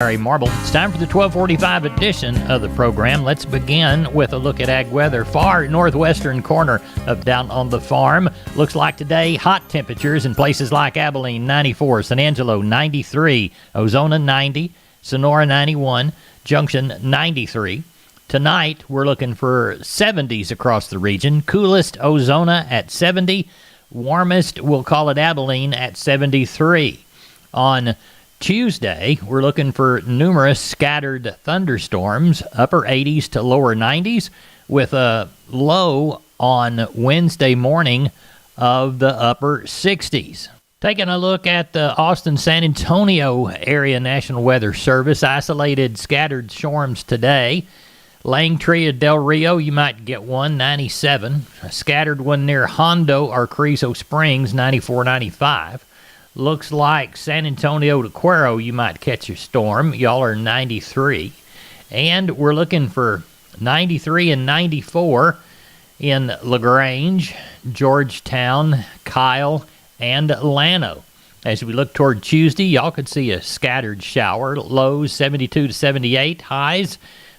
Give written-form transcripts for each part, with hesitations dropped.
Larry Marble. It's time for the 1245 edition of the program. Let's begin with a look at ag weather. Far northwestern corner of Down on the Farm. Looks like today hot temperatures in places like Abilene 94, San Angelo 93, Ozona 90, Sonora 91, Junction 93. Tonight we're looking for 70s across the region. Coolest Ozona at 70. Warmest, we'll call it Abilene at 73. On Tuesday, we're looking for numerous scattered thunderstorms, upper 80s to lower 90s, with a low on Wednesday morning of the upper 60s. Taking a look at the Austin-San Antonio area National Weather Service, isolated scattered storms today. Langtree of Del Rio, you might get one, 97. A scattered one near Hondo or Carrizo Springs, 94, 95. Looks like San Antonio to Cuero, you might catch a storm. Y'all are 93. And we're looking for 93 and 94 in LaGrange, Georgetown, Kyle, and Llano. As we look toward Tuesday, y'all could see a scattered shower. Lows 72 to 78. Highs,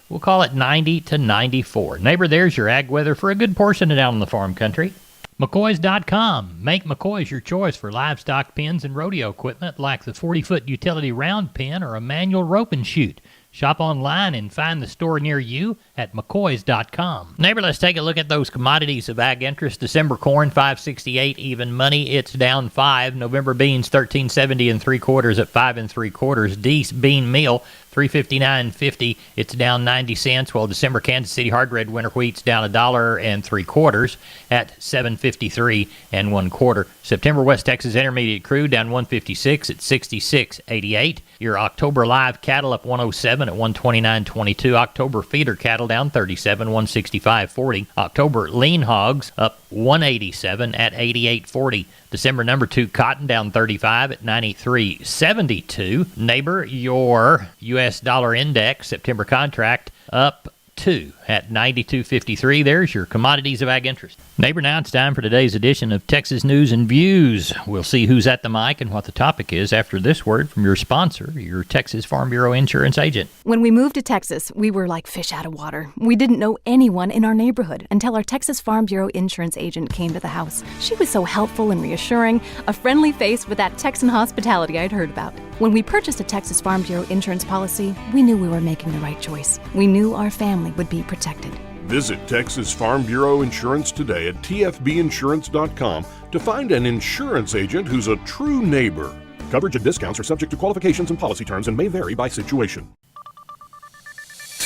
we'll call it 90 to 94. Neighbor, there's your ag weather for a good portion of Down in the Farm Country. McCoys.com. Make McCoys your choice for livestock pens and rodeo equipment like the 40-foot utility round pen or a manual rope and chute. Shop online and find the store near you at McCoys.com. Neighbor, let's take a look at those commodities of ag interest. December corn, $5.68 even money. It's down 5. November beans, $13.70 3/4 at 5 3/4. Deese bean meal, $3.59.50. It's down 90 cents. While December Kansas City hard red winter wheat's down $1 3/4 at $7.53 1/4. September West Texas Intermediate crude down 156 at 66.88. Your October live cattle up 107 at 129.22. October feeder cattle down 37, 165.40. October lean hogs up 187 at 88.40. December number 2 cotton down 35 at 93.72. Neighbor, your U.S. dollar index September contract up 2 at 92.53. There's your commodities of ag interest. Neighbor, now it's time for today's edition of Texas News and Views. We'll see who's at the mic and what the topic is after this word from your sponsor, your Texas Farm Bureau insurance agent. When we moved to Texas, we were like fish out of water. We didn't know anyone in our neighborhood until our Texas Farm Bureau insurance agent came to the house. She was so helpful and reassuring, a friendly face with that Texan hospitality I'd heard about. When we purchased a Texas Farm Bureau insurance policy, we knew we were making the right choice. We knew our family would be protected. Visit Texas Farm Bureau Insurance today at tfbinsurance.com to find an insurance agent who's a true neighbor. Coverage and discounts are subject to qualifications and policy terms and may vary by situation.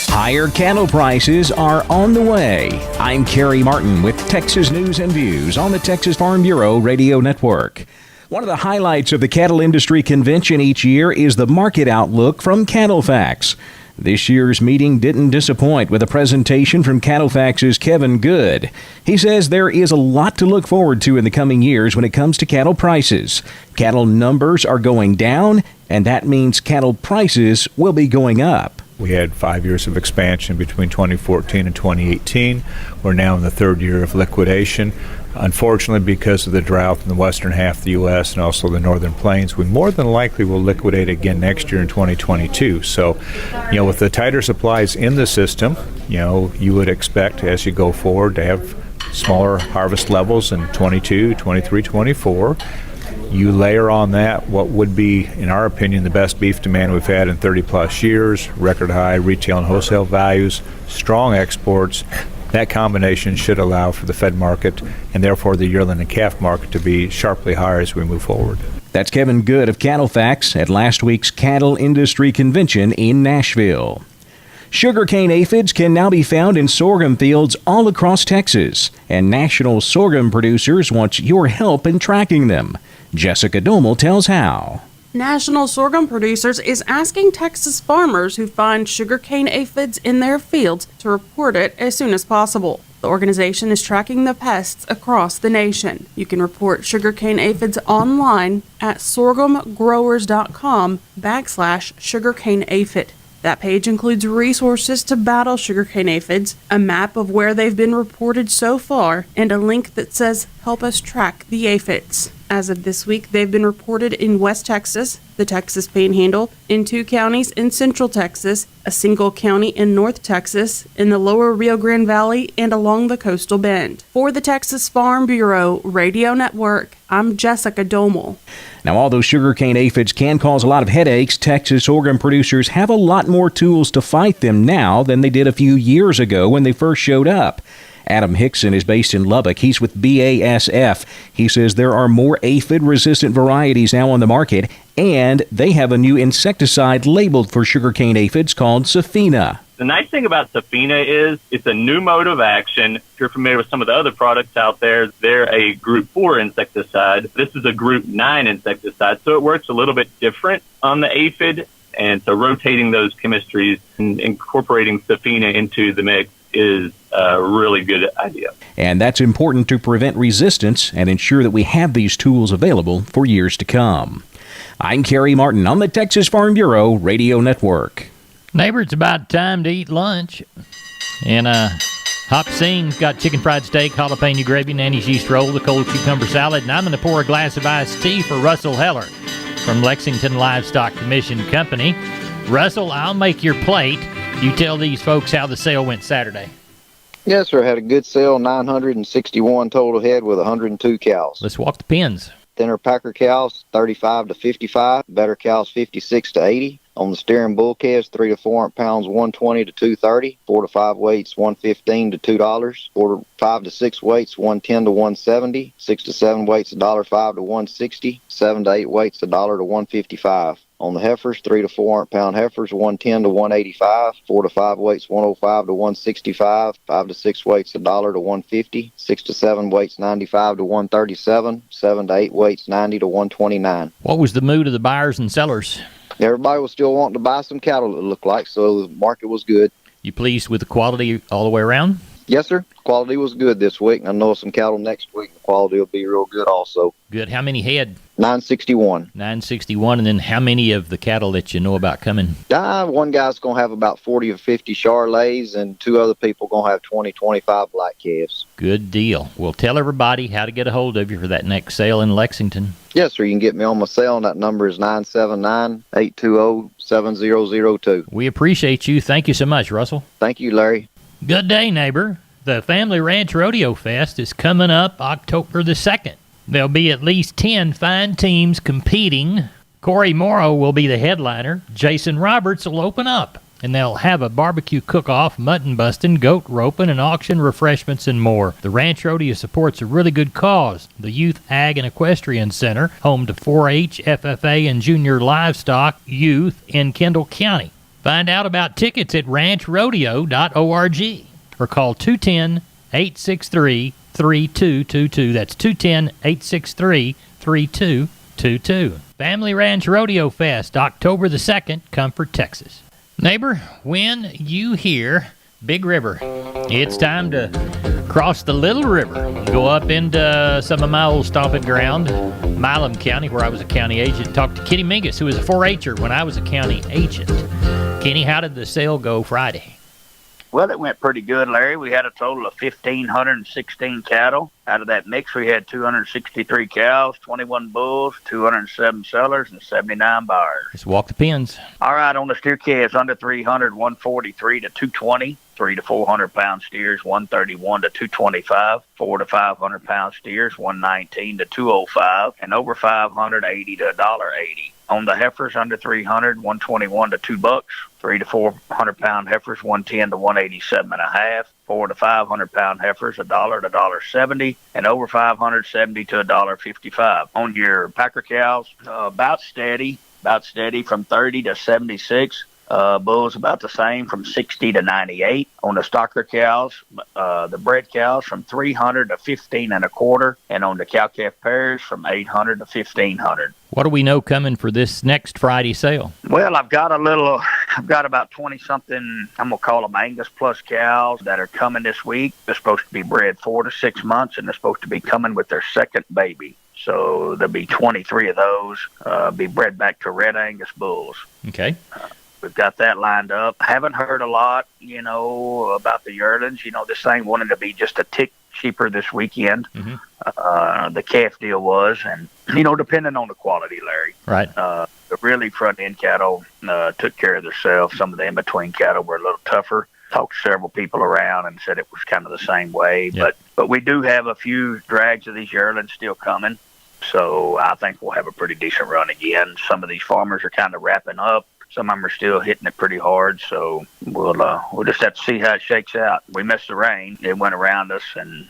Higher cattle prices are on the way. I'm Kerry Martin with Texas News and Views on the Texas Farm Bureau Radio Network. One of the highlights of the Cattle Industry Convention each year is the market outlook from CattleFax. This year's meeting didn't disappoint with a presentation from CattleFax's Kevin Good. He says there is a lot to look forward to in the coming years when it comes to cattle prices. Cattle numbers are going down, and that means cattle prices will be going up. We had 5 years of expansion between 2014 and 2018. We're now in the third year of liquidation. Unfortunately, because of the drought in the western half of the U.S. and also the northern plains, we more than likely will liquidate again next year in 2022. So, with the tighter supplies in the system, you would expect as you go forward to have smaller harvest levels in 22, 23, 24. You layer on that what would be, in our opinion, the best beef demand we've had in 30-plus years, record high retail and wholesale values, strong exports. That combination should allow for the fed market and therefore the yearling and calf market to be sharply higher as we move forward. That's Kevin Good of CattleFax at last week's Cattle Industry Convention in Nashville. Sugarcane aphids can now be found in sorghum fields all across Texas, and national sorghum producers want your help in tracking them. Jessica Domel tells how. National Sorghum Producers is asking Texas farmers who find sugarcane aphids in their fields to report it as soon as possible. The organization is tracking the pests across the nation. You can report sugarcane aphids online at sorghumgrowers.com/sugarcane aphid. That page includes resources to battle sugarcane aphids, a map of where they've been reported so far, and a link that says, "Help us track the aphids." As of this week, they've been reported in West Texas, the Texas Panhandle, in 2 counties in Central Texas, a single county in North Texas, in the lower Rio Grande Valley, and along the coastal bend. For the Texas Farm Bureau Radio Network, I'm Jessica Domel. Now, although sugarcane aphids can cause a lot of headaches, Texas sorghum producers have a lot more tools to fight them now than they did a few years ago when they first showed up. Adam Hickson is based in Lubbock. He's with BASF. He says there are more aphid-resistant varieties now on the market, and they have a new insecticide labeled for sugarcane aphids called Safina. The nice thing about Safina is it's a new mode of action. If you're familiar with some of the other products out there, they're a Group 4 insecticide. This is a Group 9 insecticide, so it works a little bit different on the aphid. And so rotating those chemistries and incorporating Safina into the mix is a really good idea. And that's important to prevent resistance and ensure that we have these tools available for years to come. I'm Kerry Martin on the Texas Farm Bureau Radio Network. Neighbor, it's about time to eat lunch. And Hop Sing's got chicken fried steak, jalapeno gravy, Nanny's yeast roll, the cold cucumber salad, and I'm going to pour a glass of iced tea for Russell Heller from Lexington Livestock Commission Company. Russell, I'll make your plate. You tell these folks how the sale went Saturday. Yes, sir. Had a good sale, 961 total head with 102 cows. Let's walk the pens. Thinner packer cows, 35 to 55. Better cows, 56 to 80. On the steering bull calves, 3 to 4 pounds, 120 to 230. 4 to 5 weights, 115 to $2. 4 to 5 to 6 weights, 110 to 170. 6 to 7 weights, $1.05 to 160. 7 to 8 weights, $1 to 155. On the heifers, 3 to 4 pound heifers, 110 to 185. 4 to 5 weights, 105 to 165. 5 to 6 weights, $1 to 150. 6 to 7 weights, 95 to 137. 7 to 8 weights, 90 to 129. What was the mood of the buyers and sellers? Everybody was still wanting to buy some cattle, it looked like, so the market was good. You pleased with the quality all the way around? Yes, sir. Quality was good this week. I know some cattle next week. The quality will be real good also. Good. How many head? 961. 961. And then how many of the cattle that you know about coming? One guy's going to have about 40 or 50 Charolais, and 2 other people going to have 20, 25 black calves. Good deal. Well, tell everybody how to get a hold of you for that next sale in Lexington. Yes, sir. You can get me on my cell, and that number is 979-820-7002. We appreciate you. Thank you so much, Russell. Thank you, Larry. Good day, neighbor. The Family Ranch Rodeo Fest is coming up October the 2nd. There'll be at least 10 fine teams competing. Corey Morrow will be the headliner. Jason Roberts will open up. And they'll have a barbecue cook-off, mutton busting, goat roping, and auction refreshments and more. The Ranch Rodeo supports a really good cause. The Youth Ag and Equestrian Center, home to 4-H, FFA, and junior livestock youth in Kendall County. Find out about tickets at ranchrodeo.org or call 210-863-3222. That's 210-863-3222. Family Ranch Rodeo Fest, October the 2nd, Comfort, Texas. Neighbor, when you hear Big River, it's time to cross the Little River. Go up into some of my old stomping ground, Milam County, where I was a county agent. Talk to Kenny Mingus, who was a 4-H'er when I was a county agent. Kenny, how did the sale go Friday? Well, it went pretty good, Larry. We had a total of 1,516 cattle. Out of that mix, we had 263 cows, 21 bulls, 207 sellers, and 79 buyers. Let's walk the pens. All right, on the steer calves, under 300, 143 to 220. 3 to 400 pound steers, 131 to 225. 4 to 500 pound steers, 119 to 205. And over 580 to $1.80. On the heifers, under 300, 121 to $2. 3 to 400 pound heifers, 110 to 187.5. 4 to 500 pound heifers, $1 to $1.70, and over 570 to $1.55. On your packer cows, about steady from 30 to 76. Bulls about the same from 60 to 98. On the stocker cows, the bred cows from 300 to 15 and a quarter, and on the cow-calf pairs from 800 to 1,500. What do we know coming for this next Friday sale? Well, I've got about 20-something, I'm going to call them Angus Plus cows that are coming this week. They're supposed to be bred 4 to 6 months, and they're supposed to be coming with their second baby. So there'll be 23 of those be bred back to Red Angus bulls. Okay. We've got that lined up. Haven't heard a lot, about the yearlings. This thing wanted to be just a tick cheaper this weekend. Mm-hmm. the calf deal was, and depending on the quality, Larry. Right. The really front end cattle took care of themselves. Some of the in between cattle were a little tougher. Talked to several people around and said it was kind of the same way. Yep. But we do have a few drags of these yearlings still coming. So I think we'll have a pretty decent run again. Some of these farmers are kind of wrapping up. Some of them are still hitting it pretty hard. So we'll just have to see how it shakes out. We missed the rain. It went around us,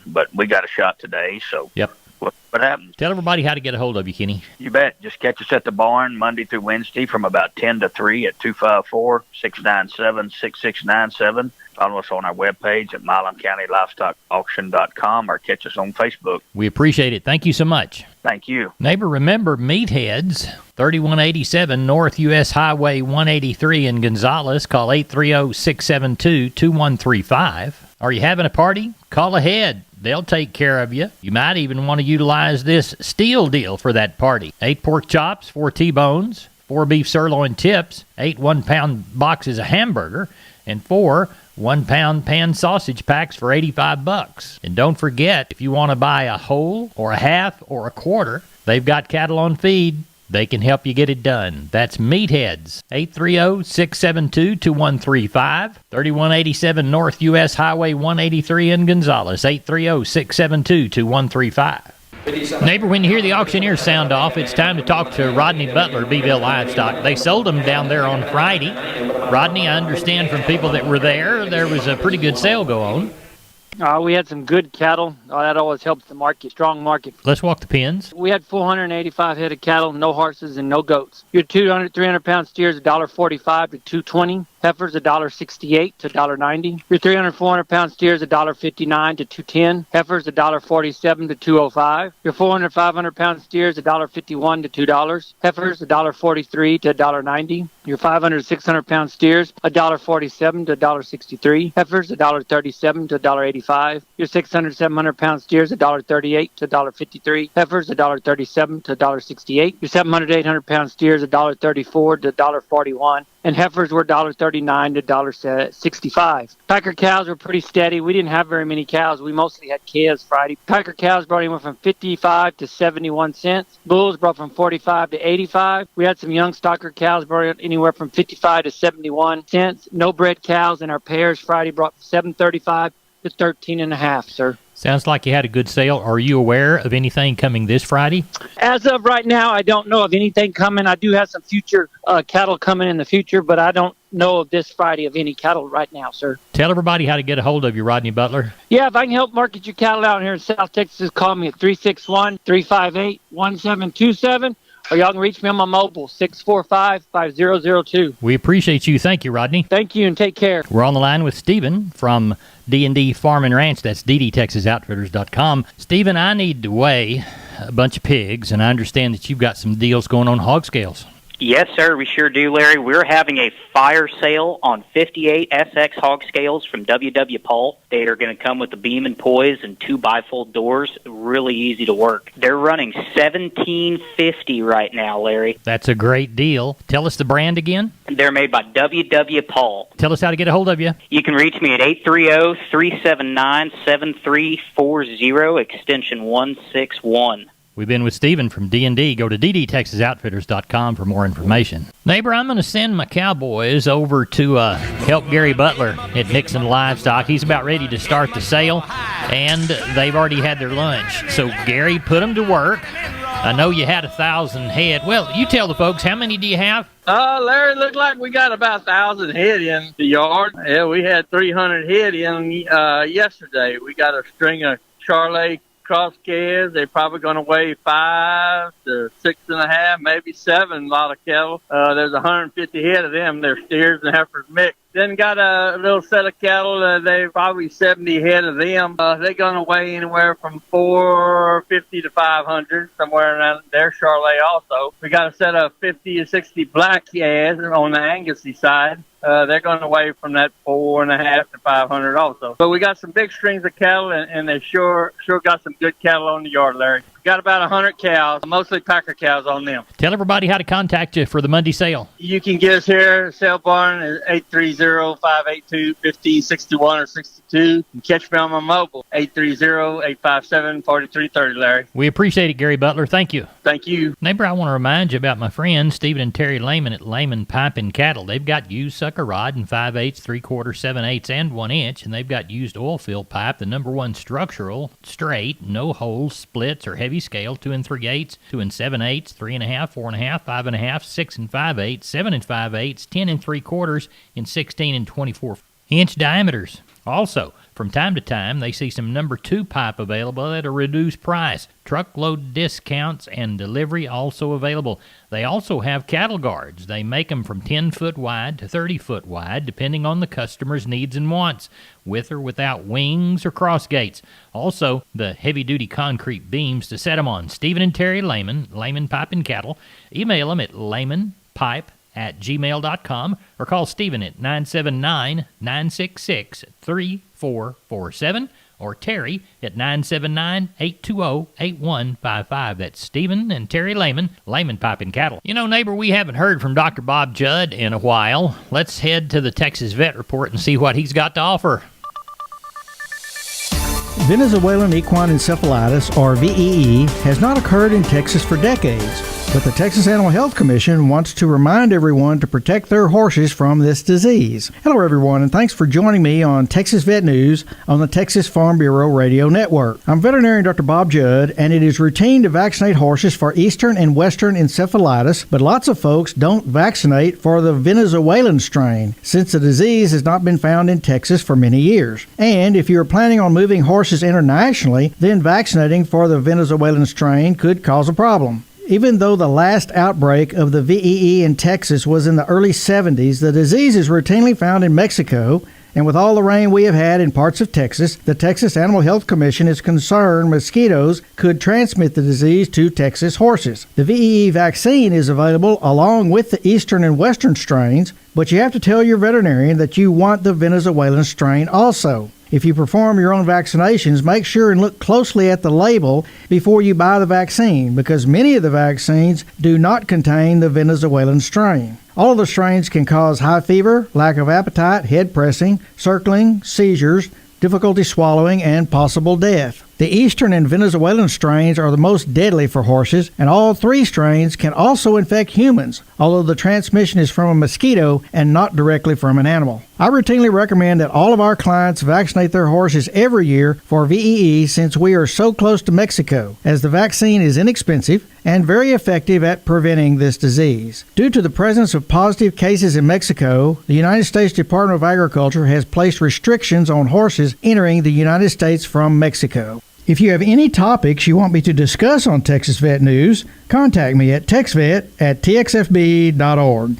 but we got a shot today. So Yep. What happens? Tell everybody how to get a hold of you, Kenny. You bet. Just catch us at the barn Monday through Wednesday from about 10 to 3 at 254-697-6697. Follow us on our webpage at MilamCountyLivestockAuction.com or catch us on Facebook. We appreciate it. Thank you so much. Thank you. Neighbor, remember Meatheads, 3187 North U.S. Highway 183 in Gonzales. Call 830-672-2135. Are you having a party? Call ahead. They'll take care of you. You might even want to utilize this steel deal for that party. 8 pork chops, 4 T-bones, 4 beef sirloin tips, 8 1-pound boxes of hamburger, and 4 1-pound pan sausage packs for $85. And don't forget, if you want to buy a whole or a half or a quarter, they've got cattle on feed. They can help you get it done. That's Meatheads, 830-672-2135, 3187 North U.S. Highway 183 in Gonzales, 830-672-2135. Neighbor, when you hear the auctioneer sound off, it's time to talk to Rodney Butler, Beeville Livestock. They sold them down there on Friday. Rodney, I understand from people that were there was a pretty good sale go on. We had some good cattle. That always helps the market, strong market. Let's walk the pens. We had 485 head of cattle, no horses and no goats. Your 200, 300-pound steers, $1.45 to $2.20. Heifers, $1.68 to $1.90. Your 300, 400-pound steers, $1.59 to $2.10. Heifers, $1.47 to $2.05. Your 400, 500-pound steers, $1.51 to $2. Heifers, $1.43 to $1.90. Your 500, 600-pound steers, $1.47 to $1.63. Heifers, $1.37 to $1.85. Your 600, 700-pound steers, $1.38 to $1.53. Heifers, $1.37 to $1.68. Your 700, 800-pound steers, $1.34 to $1.41. And heifers were $1.39 to $1.65. Packer cows were pretty steady. We didn't have very many cows. We mostly had calves Friday. Packer cows brought anywhere from 55 to 71 cents. Bulls brought from 45 to 85. We had some young stocker cows brought anywhere from 55 to 71 cents. No bred cows in our pairs Friday brought 7.35 to 13.5, sir. Sounds like you had a good sale. Are you aware of anything coming this Friday? As of right now, I don't know of anything coming. I do have some future cattle coming in the future, but I don't know of this Friday of any cattle right now, sir. Tell everybody how to get a hold of you, Rodney Butler. Yeah, if I can help market your cattle out here in South Texas, call me at 361-358-1727. Or y'all can reach me on my mobile, 645-5002. We appreciate you. Thank you, Rodney. Thank you, and take care. We're on the line with Stephen from D&D Farm and Ranch. That's ddtexasoutfitters.com. Stephen, I need to weigh a bunch of pigs, and I understand that you've got some deals going on hog scales. Yes, sir, we sure do, Larry. We're having a fire sale on 58 SX hog scales from W.W. Paul. They are going to come with the beam and poise and 2 bifold doors. Really easy to work. They're running $17.50 right now, Larry. That's a great deal. Tell us the brand again. They're made by W.W. Paul. Tell us how to get a hold of you. You can reach me at 830-379-7340, extension 161. We've been with Stephen from D&D. Go to ddtexasoutfitters.com for more information. Neighbor, I'm going to send my cowboys over to help Gary Butler at Nixon Livestock. He's about ready to start the sale, and they've already had their lunch. So, Gary, put them to work. I know you had 1,000 head. Well, you tell the folks, how many do you have? Larry, looked like we got about 1,000 head in the yard. Yeah, we had 300 head in yesterday. We got a string of Charolais cross calves. They're probably going to weigh 5 to 6.5, maybe 7. A lot of cattle. There's 150 head of them. They're steers and heifers mixed. Then got a little set of cattle. They probably 70 head of them. They're going to weigh anywhere from 450 to 500, somewhere around there. Charolais also. We got a set of 50 to 60 black calves on the Angusy side. they're going to weigh from that 4.5 to 500 also. But we got some big strings of cattle, and they sure got some good cattle on the yard, Larry. Got about 100 cows, mostly packer cows on them. Tell everybody how to contact you for the Monday sale. You can get us here at Sale Barn at 830-582-1561 or 62. You can catch me on my mobile, 830-857-4330, Larry. We appreciate it, Gary Butler. Thank you. Thank you. Neighbor, I want to remind you about my friends Stephen and Terry Lehman at Lehman Pipe and Cattle. They've got used sucker rod in 5/8, 3/4, 7/8, and 1 inch, and they've got used oil field pipe, the #1 structural, straight, no holes, splits, or heavy scale, 2 3/8, 2 7/8, 3.5, 4.5, 5.5, 6 5/8, 7 5/8, 10 3/4, and 16 and 24-inch diameters. Also, from time to time, they see some #2 pipe available at a reduced price. Truckload discounts and delivery also available. They also have cattle guards. They make them from 10-foot wide to 30-foot wide, depending on the customer's needs and wants, with or without wings or cross gates. Also, the heavy-duty concrete beams to set them on. Stephen and Terry Lehman, Lehman Pipe and Cattle. Email them at lehmanpipe@gmail.com or call Stephen at 979-966-3447 or Terry at 979-820-8155. That's Stephen and Terry Lehman, Lehman Pipe and Cattle. You know, neighbor, we haven't heard from Dr. Bob Judd in a while. Let's head to the Texas Vet Report and see what he's got to offer. Venezuelan equine encephalitis, or VEE, has not occurred in Texas for decades, but the Texas Animal Health Commission wants to remind everyone to protect their horses from this disease. Hello, everyone, and thanks for joining me on Texas Vet News on the Texas Farm Bureau Radio Network. I'm veterinarian Dr. Bob Judd, and it is routine to vaccinate horses for eastern and western encephalitis, but lots of folks don't vaccinate for the Venezuelan strain, since the disease has not been found in Texas for many years. And if you're planning on moving horses internationally, then vaccinating for the Venezuelan strain could cause a problem. Even though the last outbreak of the VEE in Texas was in the early 70s, the disease is routinely found in Mexico, and with all the rain we have had in parts of Texas, the Texas Animal Health Commission is concerned mosquitoes could transmit the disease to Texas horses. The VEE vaccine is available along with the eastern and western strains, but you have to tell your veterinarian that you want the Venezuelan strain also. If you perform your own vaccinations, make sure and look closely at the label before you buy the vaccine, because many of the vaccines do not contain the Venezuelan strain. All of the strains can cause high fever, lack of appetite, head pressing, circling, seizures, difficulty swallowing, and possible death. The eastern and Venezuelan strains are the most deadly for horses, and all three strains can also infect humans, although the transmission is from a mosquito and not directly from an animal. I routinely recommend that all of our clients vaccinate their horses every year for VEE since we are so close to Mexico, as the vaccine is inexpensive and very effective at preventing this disease. Due to the presence of positive cases in Mexico, the United States Department of Agriculture has placed restrictions on horses entering the United States from Mexico. If you have any topics you want me to discuss on Texas Vet News, contact me at texvet@txfb.org.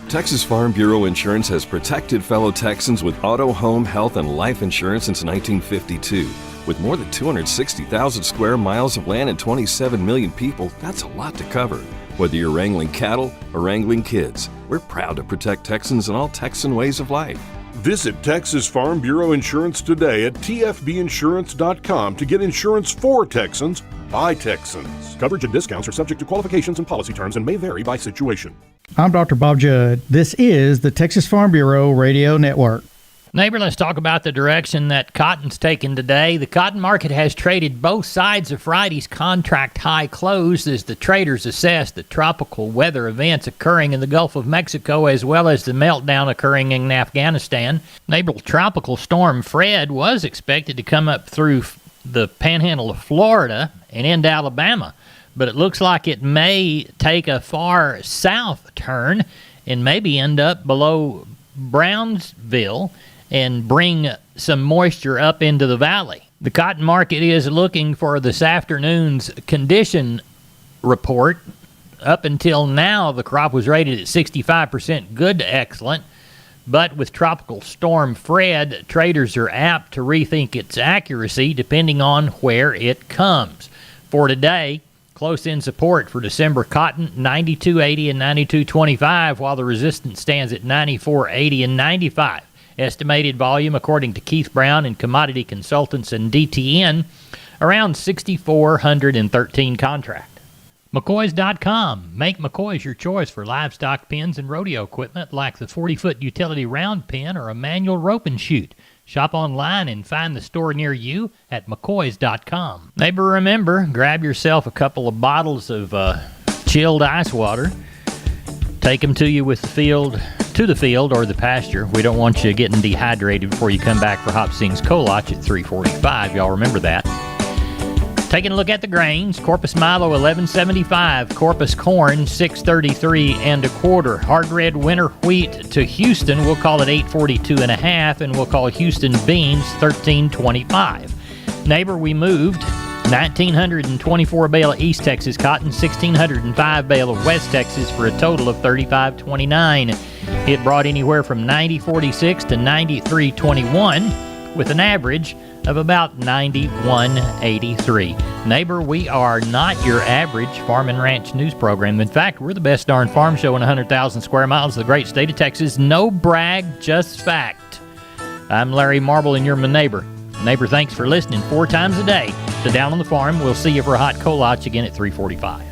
Texas Farm Bureau Insurance has protected fellow Texans with auto, home, health, and life insurance since 1952. With more than 260,000 square miles of land and 27 million people, that's a lot to cover. Whether you're wrangling cattle or wrangling kids, we're proud to protect Texans in all Texan ways of life. Visit Texas Farm Bureau Insurance today at tfbinsurance.com to get insurance for Texans by Texans. Coverage and discounts are subject to qualifications and policy terms and may vary by situation. I'm Dr. Bob Judd. This is the Texas Farm Bureau Radio Network. Neighbor, let's talk about the direction that cotton's taken today. The cotton market has traded both sides of Friday's contract high close as the traders assess the tropical weather events occurring in the Gulf of Mexico as well as the meltdown occurring in Afghanistan. Neighbor, Tropical Storm Fred was expected to come up through the panhandle of Florida and into Alabama, but it looks like it may take a far south turn and maybe end up below Brownsville and bring some moisture up into the valley. The cotton market is looking for this afternoon's condition report. Up until now, the crop was rated at 65% good to excellent, but with Tropical Storm Fred, traders are apt to rethink its accuracy depending on where it comes. For today, Close-in support for December cotton, 92.80 and 92.25, while the resistance stands at 94.80 and 95. Estimated volume, according to Keith Brown and Commodity Consultants and DTN, around 6,413 contract. McCoys.com. Make McCoys your choice for livestock pens and rodeo equipment like the 40-foot utility round pen or a manual rope and chute. Shop online and find the store near you at McCoys.com. Neighbor, remember, grab yourself a couple of bottles of chilled ice water. Take them to the field or the pasture. We don't want you getting dehydrated before you come back for Hop Sings Kolach at 3:45. Y'all remember that. Taking a look at the grains, Corpus Milo $11.75, Corpus corn $6.33 and a quarter. Hard red winter wheat to Houston, we'll call it $8.42 and a half, and we'll call Houston beans $13.25. Neighbor, we moved 1,924 bale of East Texas cotton, 1,605 bale of West Texas for a total of $35.29. It brought anywhere from $90.46 to $93.21 with an average of about $91.83. Neighbor, we are not your average farm and ranch news program. In fact, we're the best darn farm show in 100,000 square miles of the great state of Texas. No brag, just fact. I'm Larry Marble, and you're my neighbor. Neighbor, thanks for listening 4 times a day to Down on the Farm. We'll see you for a hot Kolach again at 3:45.